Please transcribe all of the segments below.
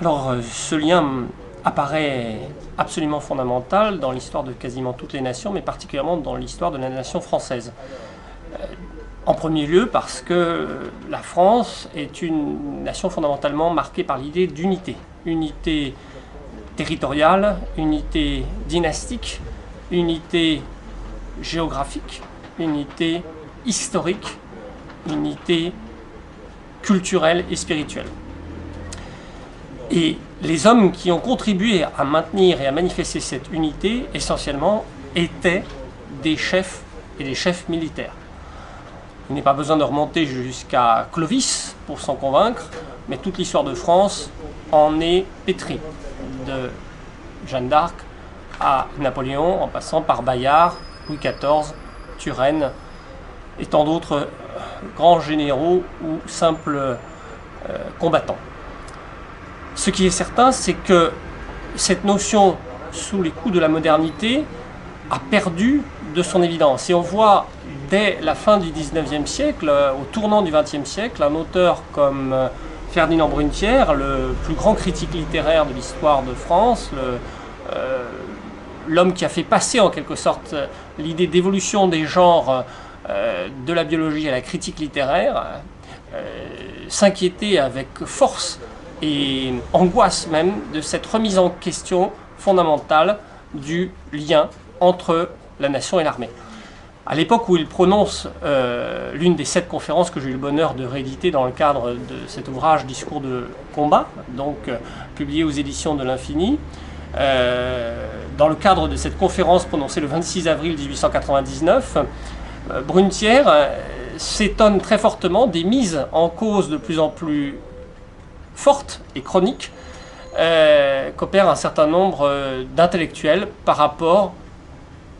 Alors, ce lien apparaît absolument fondamental dans l'histoire de quasiment toutes les nations, mais particulièrement dans l'histoire de la nation française. En premier lieu parce que la France est une nation fondamentalement marquée par l'idée d'unité. Unité territoriale, unité dynastique, unité géographique, unité historique, unité culturelle et spirituelle. Et les hommes qui ont contribué à maintenir et à manifester cette unité, essentiellement, étaient des chefs et des chefs militaires. Il n'est pas besoin de remonter jusqu'à Clovis pour s'en convaincre, mais toute l'histoire de France en est pétrie, de Jeanne d'Arc à Napoléon, en passant par Bayard, Louis XIV, Turenne et tant d'autres grands généraux ou simples combattants. Ce qui est certain, c'est que cette notion, sous les coups de la modernité, a perdu de son évidence. Et on voit dès la fin du XIXe siècle, au tournant du XXe siècle, un auteur comme Ferdinand Brunetière, le plus grand critique littéraire de l'histoire de France, l'homme qui a fait passer en quelque sorte l'idée d'évolution des genres de la biologie à la critique littéraire, s'inquiétait avec force et angoisse même de cette remise en question fondamentale du lien entre la nation et l'armée. À l'époque où il prononce l'une des 7 conférences que j'ai eu le bonheur de rééditer dans le cadre de cet ouvrage Discours de combat, donc publié aux éditions de l'Infini, dans le cadre de cette conférence prononcée le 26 avril 1899, Brunetière s'étonne très fortement des mises en cause de plus en plus fortes et chroniques qu'opèrent un certain nombre d'intellectuels par rapport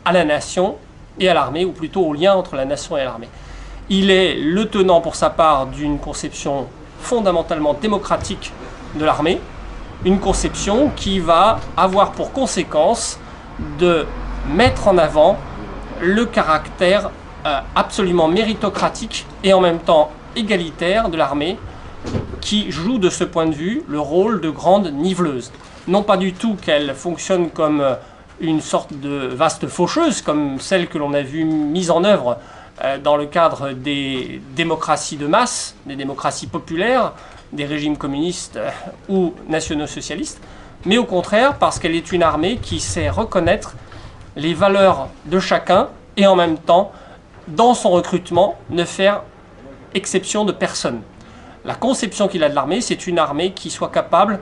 à la nation et à l'armée, ou plutôt au lien entre la nation et l'armée. Il est le tenant pour sa part d'une conception fondamentalement démocratique de l'armée, une conception qui va avoir pour conséquence de mettre en avant le caractère absolument méritocratique et en même temps égalitaire de l'armée, qui joue de ce point de vue le rôle de grande niveleuse. Non pas du tout qu'elle fonctionne comme une sorte de vaste faucheuse, comme celle que l'on a vu mise en œuvre dans le cadre des démocraties de masse, des démocraties populaires, des régimes communistes ou nationaux-socialistes, mais au contraire parce qu'elle est une armée qui sait reconnaître les valeurs de chacun et en même temps, dans son recrutement, ne faire exception de personne. La conception qu'il a de l'armée, c'est une armée qui soit capable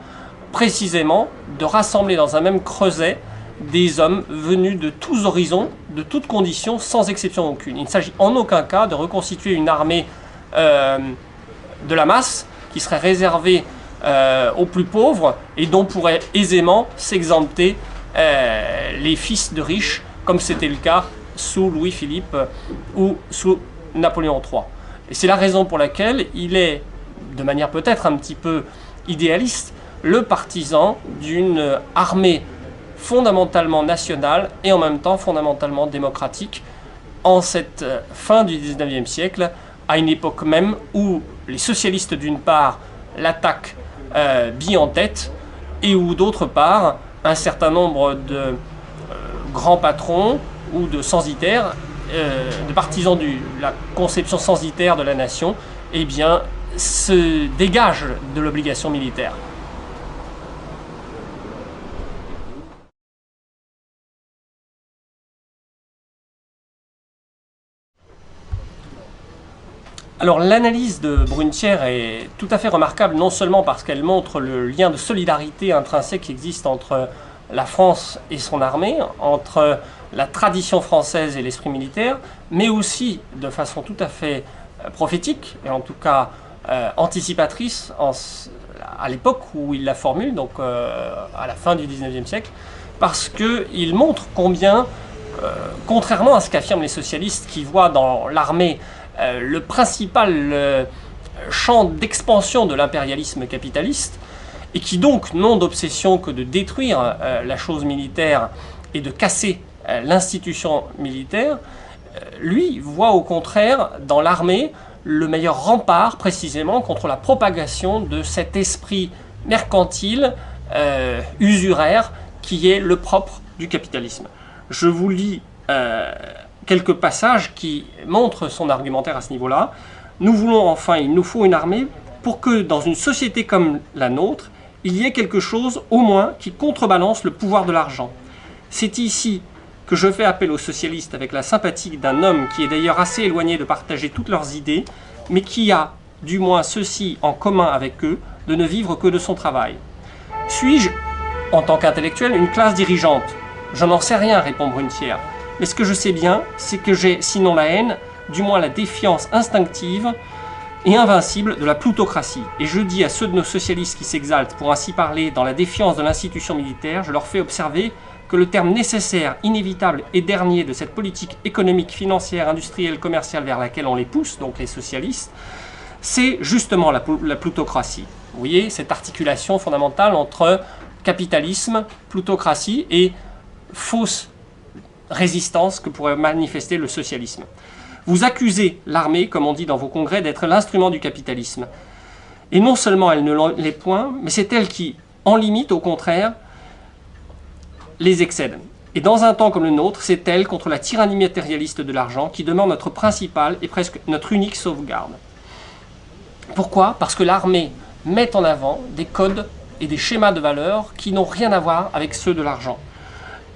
précisément de rassembler dans un même creuset des hommes venus de tous horizons, de toutes conditions, sans exception aucune. Il ne s'agit en aucun cas de reconstituer une armée de la masse qui serait réservée aux plus pauvres et dont pourraient aisément s'exempter les fils de riches, comme c'était le cas sous Louis-Philippe ou sous Napoléon III. Et c'est la raison pour laquelle il est, de manière peut-être un petit peu idéaliste, le partisan d'une armée fondamentalement nationale et en même temps fondamentalement démocratique en cette fin du XIXe siècle, à une époque même où les socialistes d'une part l'attaquent bille en tête et où d'autre part un certain nombre de grands patrons ou de censitaires, de partisans de la conception censitaire de la nation, eh bien, se dégagent de l'obligation militaire. Alors l'analyse de Brunetière est tout à fait remarquable, non seulement parce qu'elle montre le lien de solidarité intrinsèque qui existe entre la France et son armée, entre la tradition française et l'esprit militaire, mais aussi de façon tout à fait prophétique, et en tout cas anticipatrice à l'époque où il la formule, donc à la fin du XIXe siècle, parce qu'il montre combien, contrairement à ce qu'affirment les socialistes qui voient dans l'armée le principal champ d'expansion de l'impérialisme capitaliste, et qui donc n'ont d'obsession que de détruire la chose militaire et de casser l'institution militaire, lui voit au contraire dans l'armée le meilleur rempart précisément contre la propagation de cet esprit mercantile, usuraire, qui est le propre du capitalisme. Je vous lis quelques passages qui montrent son argumentaire à ce niveau-là. Nous voulons enfin, il nous faut une armée pour que dans une société comme la nôtre, il y ait quelque chose au moins qui contrebalance le pouvoir de l'argent. C'est ici que je fais appel aux socialistes avec la sympathie d'un homme qui est d'ailleurs assez éloigné de partager toutes leurs idées, mais qui a, du moins ceci en commun avec eux, de ne vivre que de son travail. Suis-je, en tant qu'intellectuel, une classe dirigeante? Je n'en sais rien, répond Brunetière. Mais ce que je sais bien, c'est que j'ai, sinon la haine, du moins la défiance instinctive et invincible de la plutocratie. Et je dis à ceux de nos socialistes qui s'exaltent, pour ainsi parler, dans la défiance de l'institution militaire, je leur fais observer que le terme nécessaire, inévitable et dernier de cette politique économique, financière, industrielle, commerciale vers laquelle on les pousse, donc les socialistes, c'est justement la plutocratie. Vous voyez cette articulation fondamentale entre capitalisme, plutocratie et fausse résistance que pourrait manifester le socialisme. Vous accusez l'armée, comme on dit dans vos congrès, d'être l'instrument du capitalisme. Et non seulement elle ne l'est point, mais c'est elle qui, en limite, au contraire, les excède. Et dans un temps comme le nôtre, c'est elle, contre la tyrannie matérialiste de l'argent, qui demeure notre principale et presque notre unique sauvegarde. Pourquoi? Parce que l'armée met en avant des codes et des schémas de valeurs qui n'ont rien à voir avec ceux de l'argent.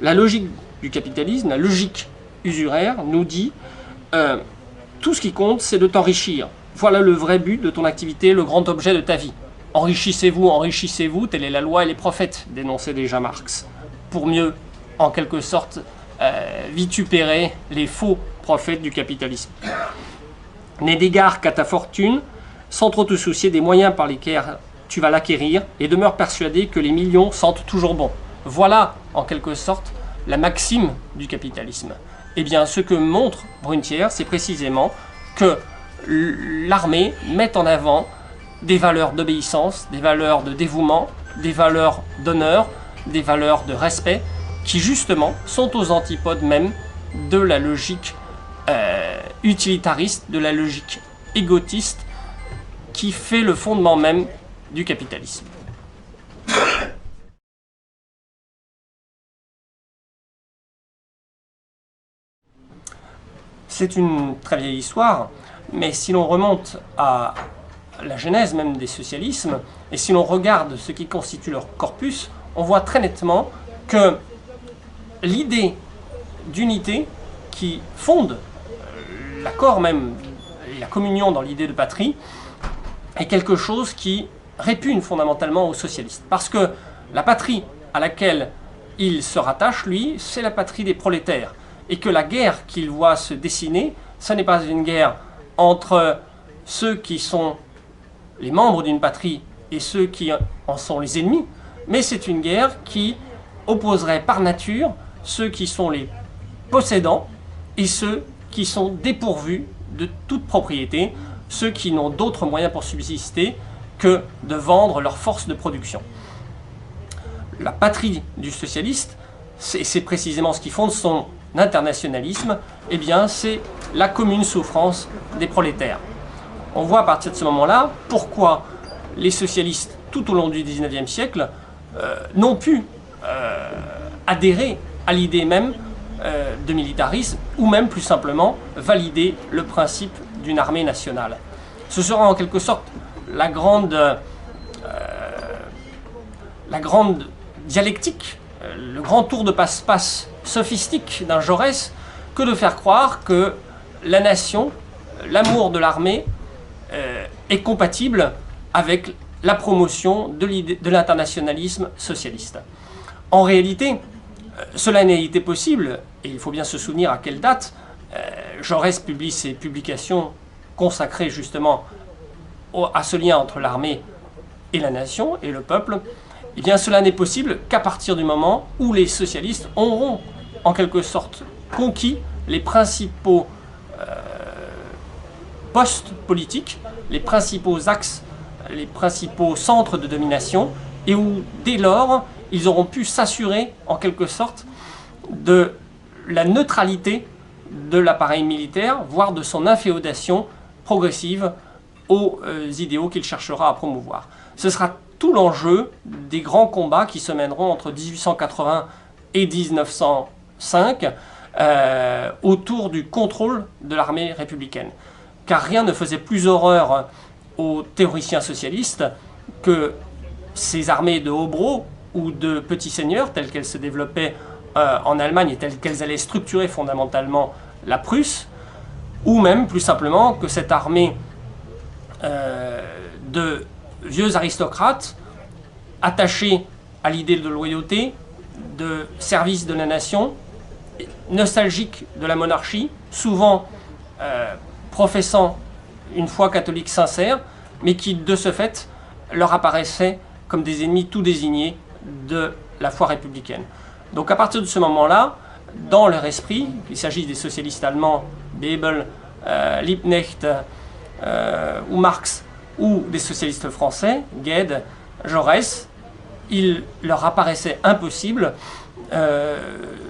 La logique du capitalisme, la logique usuraire, nous dit tout ce qui compte, c'est de t'enrichir. Voilà le vrai but de ton activité, le grand objet de ta vie. Enrichissez-vous, telle est la loi et les prophètes, dénonçait déjà Marx, pour mieux, en quelque sorte, vitupérer les faux prophètes du capitalisme. N'aie d'égard qu'à ta fortune, sans trop te soucier des moyens par lesquels tu vas l'acquérir, et demeure persuadé que les millions sentent toujours bon. Voilà, en quelque sorte, la maxime du capitalisme. Eh bien, ce que montre Brunetière, c'est précisément que l'armée met en avant des valeurs d'obéissance, des valeurs de dévouement, des valeurs d'honneur, des valeurs de respect, qui justement sont aux antipodes même de la logique utilitariste, de la logique égotiste, qui fait le fondement même du capitalisme. C'est une très vieille histoire, mais si l'on remonte à la genèse même des socialismes, et si l'on regarde ce qui constitue leur corpus, on voit très nettement que l'idée d'unité qui fonde l'accord même, la communion dans l'idée de patrie, est quelque chose qui répugne fondamentalement aux socialistes. Parce que la patrie à laquelle il se rattache, lui, c'est la patrie des prolétaires. Et que la guerre qu'il voit se dessiner, ce n'est pas une guerre entre ceux qui sont les membres d'une patrie et ceux qui en sont les ennemis, mais c'est une guerre qui opposerait par nature ceux qui sont les possédants et ceux qui sont dépourvus de toute propriété, ceux qui n'ont d'autres moyens pour subsister que de vendre leur force de production. La patrie du socialiste, c'est précisément ce qui fonde son internationalisme, eh bien c'est la commune souffrance des prolétaires. On voit à partir de ce moment-là pourquoi les socialistes, tout au long du XIXe siècle, n'ont pu adhérer à l'idée même de militarisme, ou même plus simplement valider le principe d'une armée nationale. Ce sera en quelque sorte la grande dialectique, le grand tour de passe-passe sophistique d'un Jaurès, que de faire croire que la nation, l'amour de l'armée, est compatible avec la promotion de l'internationalisme socialiste. En réalité, cela n'a été possible, et il faut bien se souvenir à quelle date Jaurès publie ses publications consacrées justement à ce lien entre l'armée et la nation et le peuple. Eh bien cela n'est possible qu'à partir du moment où les socialistes auront en quelque sorte conquis les principaux postes politiques, les principaux axes, les principaux centres de domination, et où dès lors ils auront pu s'assurer en quelque sorte de la neutralité de l'appareil militaire, voire de son inféodation progressive aux idéaux qu'il cherchera à promouvoir. Ce sera tout l'enjeu des grands combats qui se mèneront entre 1880 et 1905 autour du contrôle de l'armée républicaine. Car rien ne faisait plus horreur aux théoriciens socialistes que ces armées de hobereaux ou de petits seigneurs telles qu'elles se développaient en Allemagne et telles qu'elles allaient structurer fondamentalement la Prusse, ou même plus simplement que cette armée de vieux aristocrates attachés à l'idée de loyauté, de service de la nation, nostalgiques de la monarchie, souvent professant une foi catholique sincère, mais qui de ce fait leur apparaissaient comme des ennemis tout désignés de la foi républicaine. Donc à partir de ce moment-là, dans leur esprit, qu'il s'agisse des socialistes allemands, Bebel, Liebknecht ou Marx, ou des socialistes français, Gued, Jaurès, il leur apparaissait impossible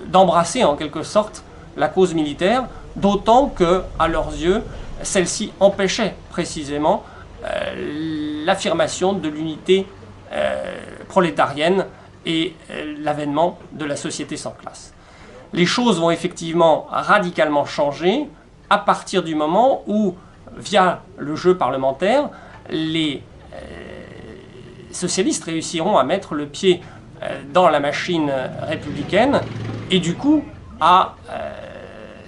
d'embrasser en quelque sorte la cause militaire, d'autant que, à leurs yeux, celle-ci empêchait précisément l'affirmation de l'unité prolétarienne et l'avènement de la société sans classe. Les choses vont effectivement radicalement changer à partir du moment où, via le jeu parlementaire, les socialistes réussiront à mettre le pied dans la machine républicaine et du coup à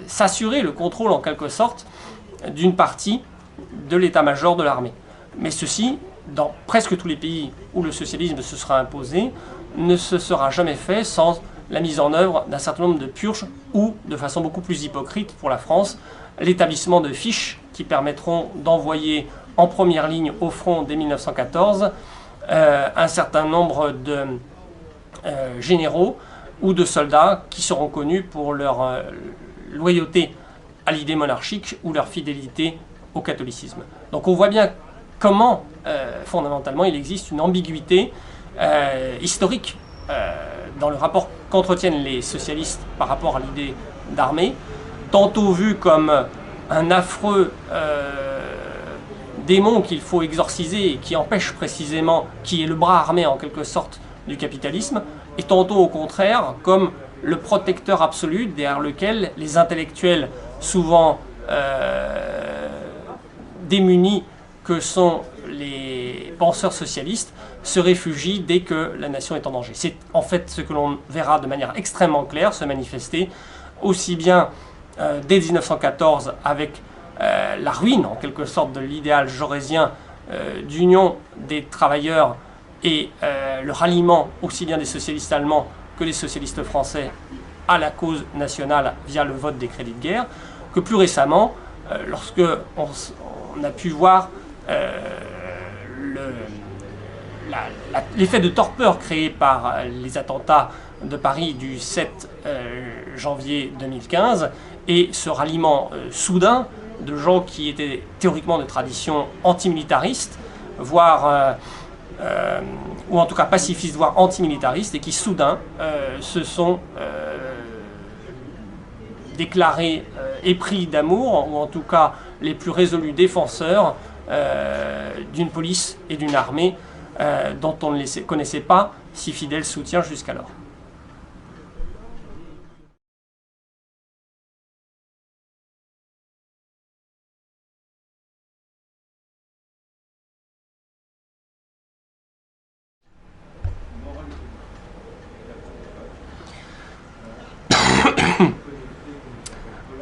s'assurer le contrôle en quelque sorte d'une partie de l'état-major de l'armée. Mais ceci, dans presque tous les pays où le socialisme se sera imposé, ne se sera jamais fait sans la mise en œuvre d'un certain nombre de purges ou, de façon beaucoup plus hypocrite pour la France, l'établissement de fiches qui permettront d'envoyer en première ligne au front dès 1914 un certain nombre de généraux ou de soldats qui seront connus pour leur loyauté à l'idée monarchique ou leur fidélité au catholicisme. Donc on voit bien comment, fondamentalement, il existe une ambiguïté historique dans le rapport qu'entretiennent les socialistes par rapport à l'idée d'armée, tantôt vu comme un affreux démon qu'il faut exorciser et qui empêche précisément, qui est le bras armé en quelque sorte du capitalisme, et tantôt au contraire comme le protecteur absolu derrière lequel les intellectuels souvent démunis que sont les penseurs socialistes se réfugient dès que la nation est en danger. C'est en fait ce que l'on verra de manière extrêmement claire se manifester aussi bien dès 1914 avec la ruine en quelque sorte de l'idéal jaurésien d'union des travailleurs et le ralliement aussi bien des socialistes allemands que des socialistes français à la cause nationale via le vote des crédits de guerre, que plus récemment, lorsque on a pu voir l'effet de torpeur créé par les attentats de Paris du 7 janvier 2015 et ce ralliement soudain de gens qui étaient théoriquement de tradition antimilitariste, voire ou en tout cas pacifistes, voire antimilitaristes, et qui soudain se sont déclarés épris d'amour, ou en tout cas les plus résolus défenseurs d'une police et d'une armée dont on ne connaissait pas si fidèle soutien jusqu'alors.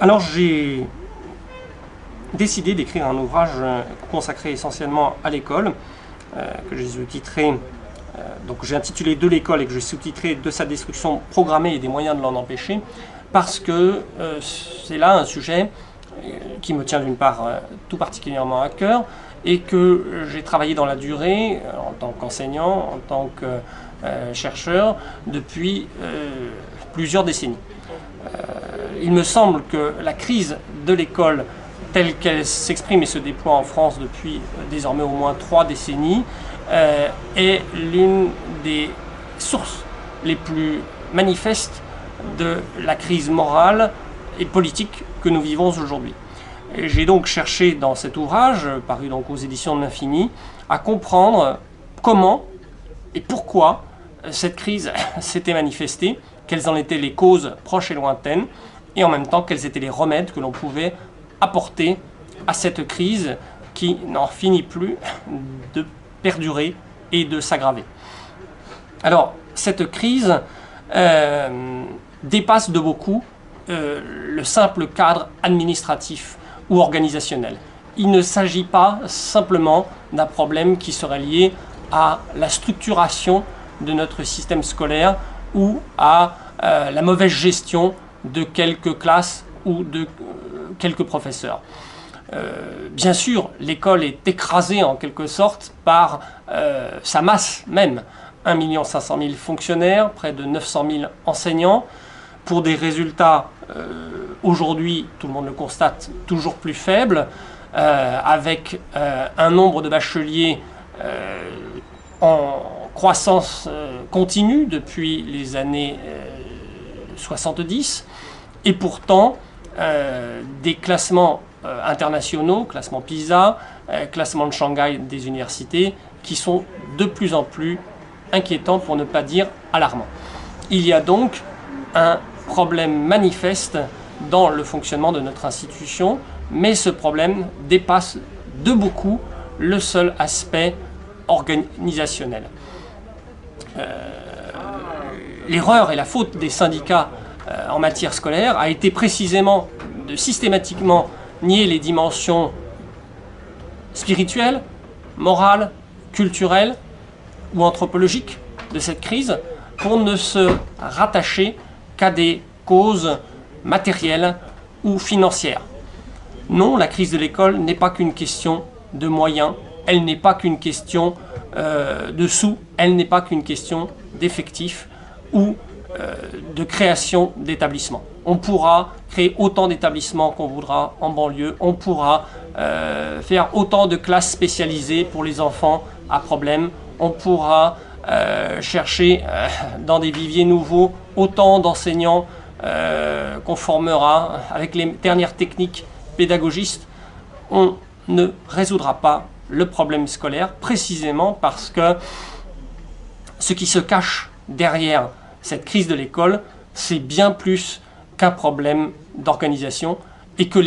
Alors j'ai décidé d'écrire un ouvrage consacré essentiellement à l'école, que j'ai sous-titré, donc j'ai intitulé De l'école et que j'ai sous-titré De sa destruction programmée et des moyens de l'en empêcher, parce que c'est là un sujet qui me tient d'une part tout particulièrement à cœur et que j'ai travaillé dans la durée en tant qu'enseignant, en tant que chercheur depuis plusieurs décennies. Il me semble que la crise de l'école telle qu'elle s'exprime et se déploie en France depuis désormais au moins 3 décennies est l'une des sources les plus manifestes de la crise morale et politique que nous vivons aujourd'hui. J'ai donc cherché dans cet ouvrage, paru donc aux éditions de l'Infini, à comprendre comment et pourquoi cette crise s'était manifestée, quelles en étaient les causes proches et lointaines, et en même temps quels étaient les remèdes que l'on pouvait apporter à cette crise qui n'en finit plus de perdurer et de s'aggraver. Alors, cette crise dépasse de beaucoup le simple cadre administratif ou organisationnel. Il ne s'agit pas simplement d'un problème qui serait lié à la structuration de notre système scolaire ou à la mauvaise gestion de quelques classes ou de quelques professeurs. Bien sûr, l'école est écrasée en quelque sorte par sa masse même. 1 500 000 fonctionnaires, près de 900 000 enseignants, pour des résultats aujourd'hui, tout le monde le constate, toujours plus faibles, avec un nombre de bacheliers en croissance continue depuis les années 70, et pourtant des classements internationaux, classement PISA, classement de Shanghai des universités, qui sont de plus en plus inquiétants, pour ne pas dire alarmants. Il y a donc un problème manifeste dans le fonctionnement de notre institution, mais ce problème dépasse de beaucoup le seul aspect organisationnel. L'erreur et la faute des syndicats en matière scolaire a été précisément de systématiquement nier les dimensions spirituelles, morales, culturelles ou anthropologiques de cette crise pour ne se rattacher qu'à des causes matérielles ou financières. Non, la crise de l'école n'est pas qu'une question de moyens, elle n'est pas qu'une question de sous, elle n'est pas qu'une question d'effectifs ou de création d'établissements. On pourra créer autant d'établissements qu'on voudra en banlieue, on pourra faire autant de classes spécialisées pour les enfants à problème, on pourra chercher dans des viviers nouveaux autant d'enseignants qu'on formera avec les dernières techniques pédagogistes. On ne résoudra pas le problème scolaire précisément parce que ce qui se cache derrière cette crise de l'école, c'est bien plus qu'un problème d'organisation et que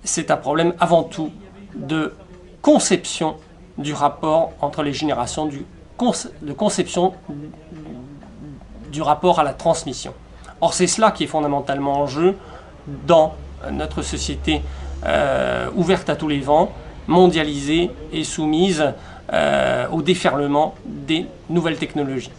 c'est un problème avant tout de conception du rapport entre les générations, de conception du rapport à la transmission. Or, c'est cela qui est fondamentalement en jeu dans notre société ouverte à tous les vents, mondialisée et soumise au déferlement des nouvelles technologies.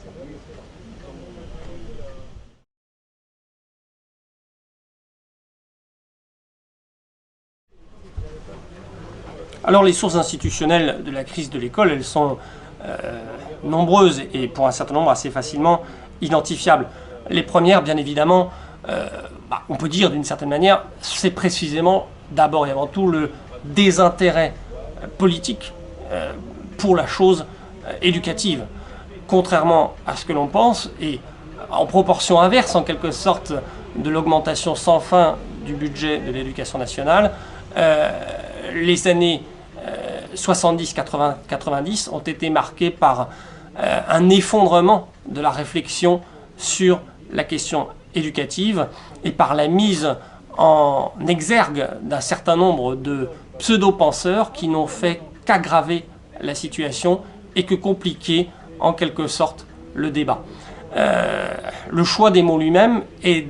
Alors les sources institutionnelles de la crise de l'école, elles sont nombreuses et pour un certain nombre assez facilement identifiables. Les premières, bien évidemment, on peut dire d'une certaine manière, c'est précisément d'abord et avant tout le désintérêt politique pour la chose éducative. Contrairement à ce que l'on pense, et en proportion inverse en quelque sorte de l'augmentation sans fin du budget de l'éducation nationale, les années 70, 80, 90 ont été marquées par un effondrement de la réflexion sur la question éducative et par la mise en exergue d'un certain nombre de pseudo-penseurs qui n'ont fait qu'aggraver la situation et que compliquer en quelque sorte le débat. Le choix des mots lui-même est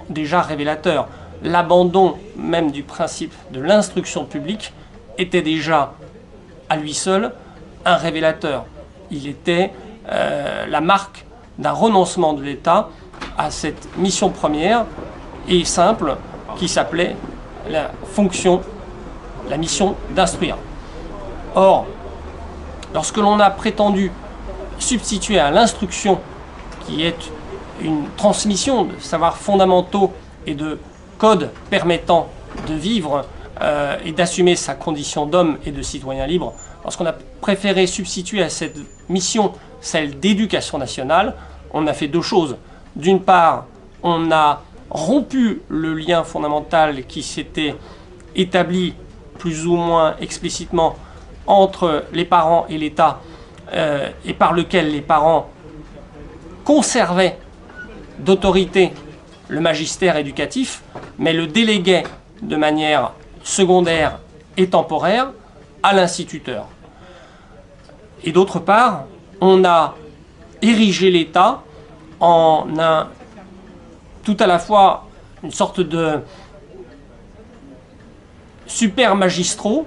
déjà révélateur. L'abandon même du principe de l'instruction publique était déjà à lui seul un révélateur. Il était la marque d'un renoncement de l'État à cette mission première et simple qui s'appelait la mission d'instruire. Or, lorsque l'on a prétendu substituer à l'instruction, qui est une transmission de savoirs fondamentaux et de codes permettant de vivre et d'assumer sa condition d'homme et de citoyen libre, lorsqu'on a préféré substituer à cette mission celle d'éducation nationale, on a fait deux choses. D'une part, on a rompu le lien fondamental qui s'était établi plus ou moins explicitement entre les parents et l'État et par lequel les parents conservaient d'autorité le magistère éducatif, mais le déléguaient de manière secondaire et temporaire à l'instituteur. Et d'autre part, on a érigé l'État en un tout à la fois une sorte de super magistraux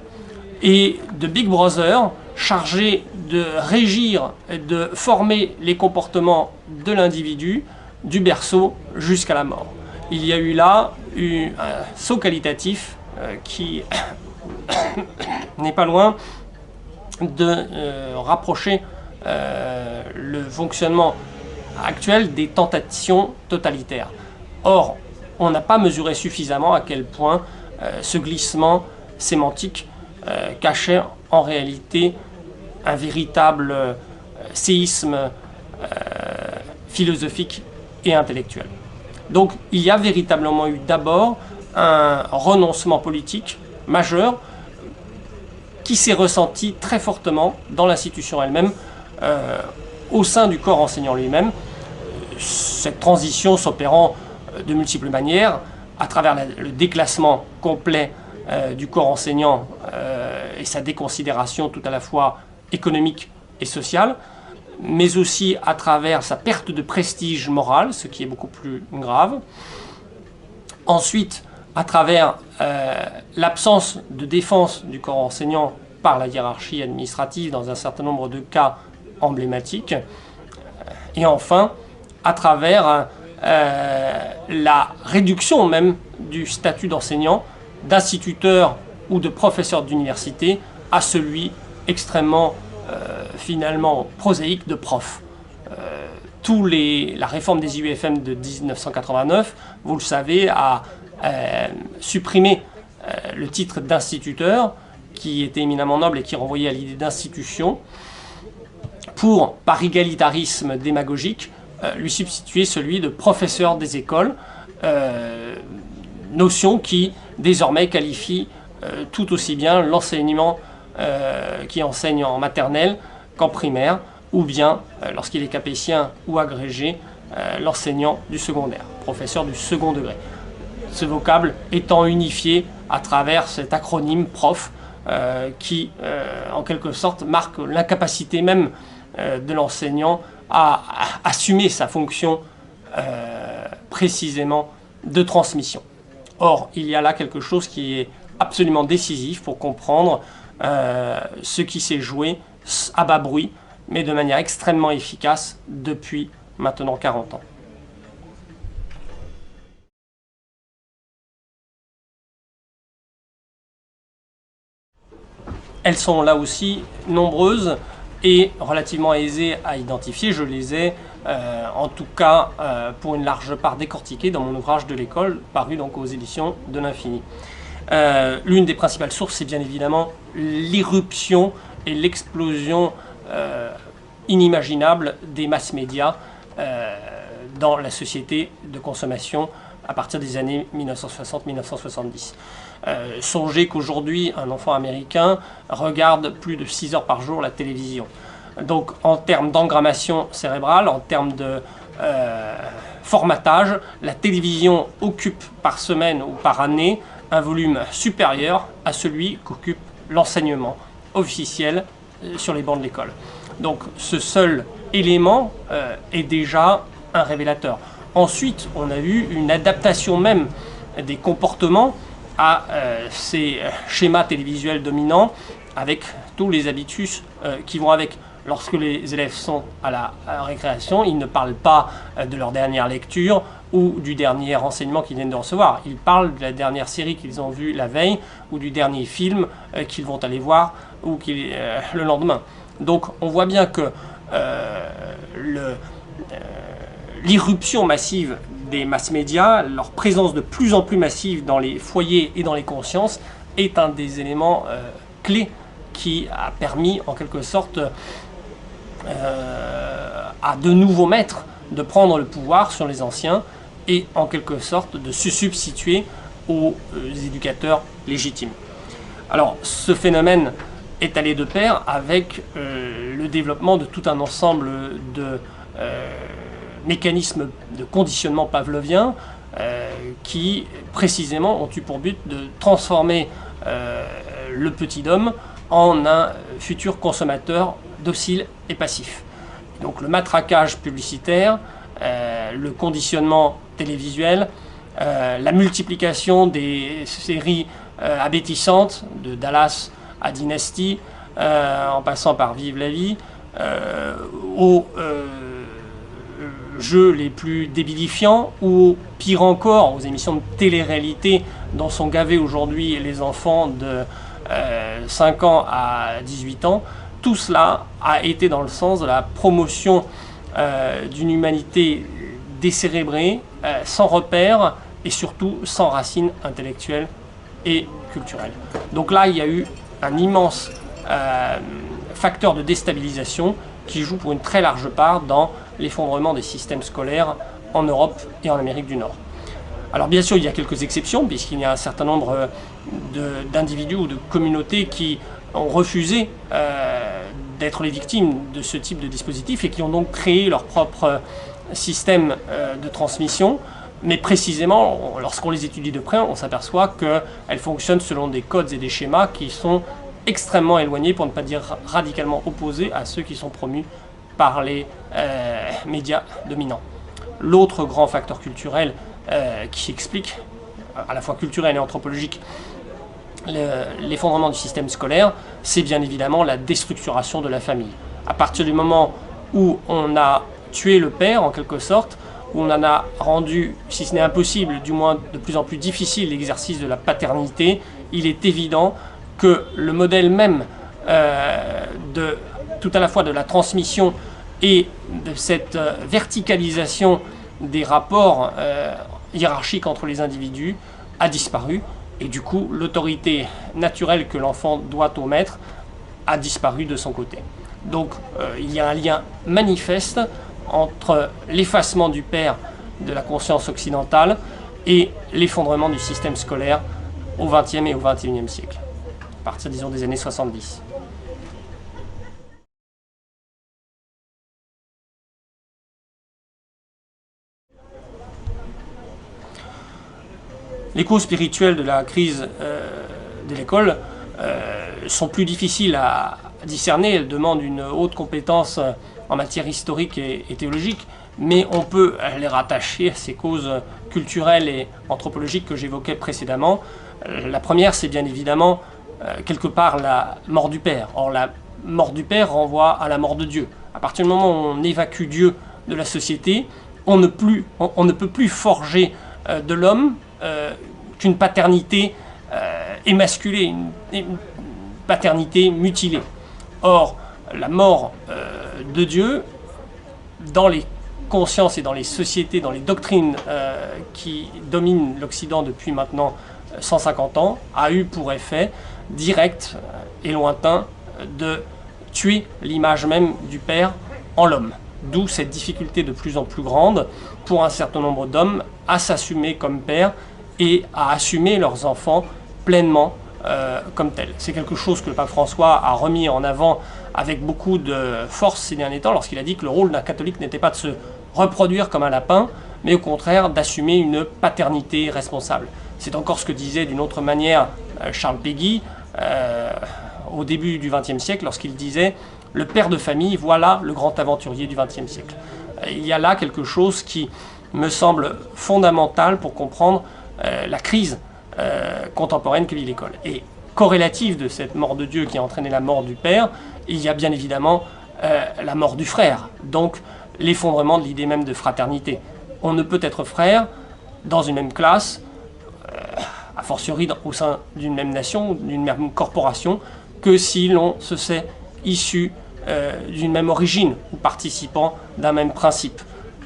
et de Big Brother chargés de régir et de former les comportements de l'individu du berceau jusqu'à la mort. Il y a eu là un saut qualitatif qui n'est pas loin de rapprocher le fonctionnement actuel des tentations totalitaires. Or, on n'a pas mesuré suffisamment à quel point ce glissement sémantique cachait en réalité un véritable séisme philosophique et intellectuel. Donc il y a véritablement eu d'abord un renoncement politique majeur qui s'est ressenti très fortement dans l'institution elle-même, au sein du corps enseignant lui-même. Cette transition s'opérant de multiples manières, à travers le déclassement complet du corps enseignant et sa déconsidération tout à la fois économique et sociale, mais aussi à travers sa perte de prestige moral, ce qui est beaucoup plus grave. Ensuite, à travers l'absence de défense du corps enseignant par la hiérarchie administrative dans un certain nombre de cas emblématiques. Et enfin, à travers la réduction même du statut d'enseignant, d'instituteur ou de professeur d'université à celui extrêmement finalement prosaïque de prof. La réforme des IUFM de 1989, vous le savez, a supprimé le titre d'instituteur, qui était éminemment noble et qui renvoyait à l'idée d'institution, pour, par égalitarisme démagogique, lui substituer celui de professeur des écoles, notion qui désormais qualifie tout aussi bien l'enseignement qui enseigne en maternelle qu'en primaire, ou bien, lorsqu'il est capétien ou agrégé, l'enseignant du secondaire, professeur du second degré. Ce vocable étant unifié à travers cet acronyme prof qui, en quelque sorte, marque l'incapacité même de l'enseignant à assumer sa fonction précisément de transmission. Or, il y a là quelque chose qui est absolument décisif pour comprendre ce qui s'est joué à bas bruit, mais de manière extrêmement efficace depuis maintenant 40 ans. Elles sont là aussi nombreuses et relativement aisées à identifier. Je les ai en tout cas pour une large part décortiquées dans mon ouvrage de l'école, paru donc aux éditions de l'Infini. L'une des principales sources, c'est bien évidemment l'irruption et l'explosion inimaginable des mass médias dans la société de consommation à partir des années 1960-1970. Songez qu'aujourd'hui, un enfant américain regarde plus de 6 heures par jour la télévision. Donc en termes d'engrammation cérébrale, en termes de formatage, la télévision occupe par semaine ou par année un volume supérieur à celui qu'occupe l'enseignement officiel sur les bancs de l'école. Donc ce seul élément est déjà un révélateur. Ensuite, on a eu une adaptation même des comportements à ces schémas télévisuels dominants, avec tous les habitus qui vont avec. Lorsque les élèves sont à la récréation, ils ne parlent pas de leur dernière lecture ou du dernier renseignement qu'ils viennent de recevoir. Ils parlent de la dernière série qu'ils ont vue la veille ou du dernier film qu'ils vont aller voir ou le lendemain. Donc on voit bien que l'irruption massive des mass médias, leur présence de plus en plus massive dans les foyers et dans les consciences est un des éléments clés qui a permis en quelque sorte à de nouveaux maîtres de prendre le pouvoir sur les anciens et en quelque sorte de se substituer aux éducateurs légitimes. Alors ce phénomène est allé de pair avec le développement de tout un ensemble de mécanismes de conditionnement pavlovien qui précisément ont eu pour but de transformer le petit homme en un futur consommateur docile et passif. Donc le matraquage publicitaire, le conditionnement télévisuel, la multiplication des séries abétissantes, de Dallas à Dynasty, en passant par Vive la vie, aux jeux les plus débilifiants, ou pire encore, aux émissions de télé-réalité dont sont gavés aujourd'hui les enfants de 5 ans à 18 ans. Tout cela a été dans le sens de la promotion d'une humanité décérébrée, sans repères et surtout sans racines intellectuelles et culturelles. Donc là, il y a eu un immense facteur de déstabilisation qui joue pour une très large part dans l'effondrement des systèmes scolaires en Europe et en Amérique du Nord. Alors bien sûr, il y a quelques exceptions, puisqu'il y a un certain nombre d'individus ou de communautés qui ont refusé d'être les victimes de ce type de dispositif et qui ont donc créé leur propre système de transmission. Mais précisément, lorsqu'on les étudie de près, on s'aperçoit qu'elles fonctionnent selon des codes et des schémas qui sont extrêmement éloignés, pour ne pas dire radicalement opposés à ceux qui sont promus par les médias dominants. L'autre grand facteur culturel qui explique, à la fois culturel et anthropologique, l'effondrement du système scolaire, c'est bien évidemment la déstructuration de la famille. À partir du moment où on a tué le père, en quelque sorte, où on en a rendu, si ce n'est impossible, du moins de plus en plus difficile l'exercice de la paternité, il est évident que le modèle même tout à la fois de la transmission et de cette verticalisation des rapports hiérarchiques entre les individus a disparu. Et du coup, l'autorité naturelle que l'enfant doit au maître a disparu de son côté. Donc il y a un lien manifeste entre l'effacement du père de la conscience occidentale et l'effondrement du système scolaire au XXe et au XXIe siècle, à partir, disons, des années 70. Les causes spirituelles de la crise de l'école sont plus difficiles à discerner. Elles demandent une haute compétence en matière historique et théologique, mais on peut les rattacher à ces causes culturelles et anthropologiques que j'évoquais précédemment. La première, c'est bien évidemment quelque part la mort du père. Or, la mort du père renvoie à la mort de Dieu. À partir du moment où on évacue Dieu de la société, on ne peut plus forger de l'homme qu'une paternité émasculée, une paternité mutilée. Or, la mort de Dieu, dans les consciences et dans les sociétés, dans les doctrines qui dominent l'Occident depuis maintenant 150 ans, a eu pour effet direct et lointain de tuer l'image même du père en l'homme. D'où cette difficulté de plus en plus grande pour un certain nombre d'hommes à s'assumer comme père et à assumer leurs enfants pleinement comme tels. C'est quelque chose que le pape François a remis en avant avec beaucoup de force ces derniers temps lorsqu'il a dit que le rôle d'un catholique n'était pas de se reproduire comme un lapin, mais au contraire d'assumer une paternité responsable. C'est encore ce que disait d'une autre manière Charles Péguy au début du XXe siècle lorsqu'il disait « Le père de famille, voilà le grand aventurier du XXe siècle ». Il y a là quelque chose qui me semble fondamental pour comprendre la crise contemporaine que vit l'école. Et corrélative de cette mort de Dieu qui a entraîné la mort du père, il y a bien évidemment la mort du frère, donc l'effondrement de l'idée même de fraternité. On ne peut être frère dans une même classe, a fortiori au sein d'une même nation, d'une même corporation, que si l'on se sait issu d'une même origine ou participant d'un même principe.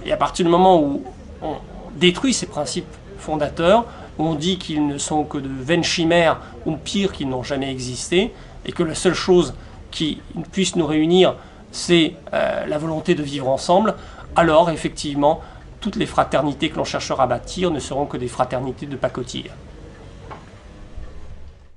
Et à partir du moment où on détruit ces principes fondateurs, où on dit qu'ils ne sont que de vaines chimères, ou pire, qu'ils n'ont jamais existé, et que la seule chose qui puisse nous réunir, c'est la volonté de vivre ensemble, alors effectivement, toutes les fraternités que l'on cherchera à bâtir ne seront que des fraternités de pacotille.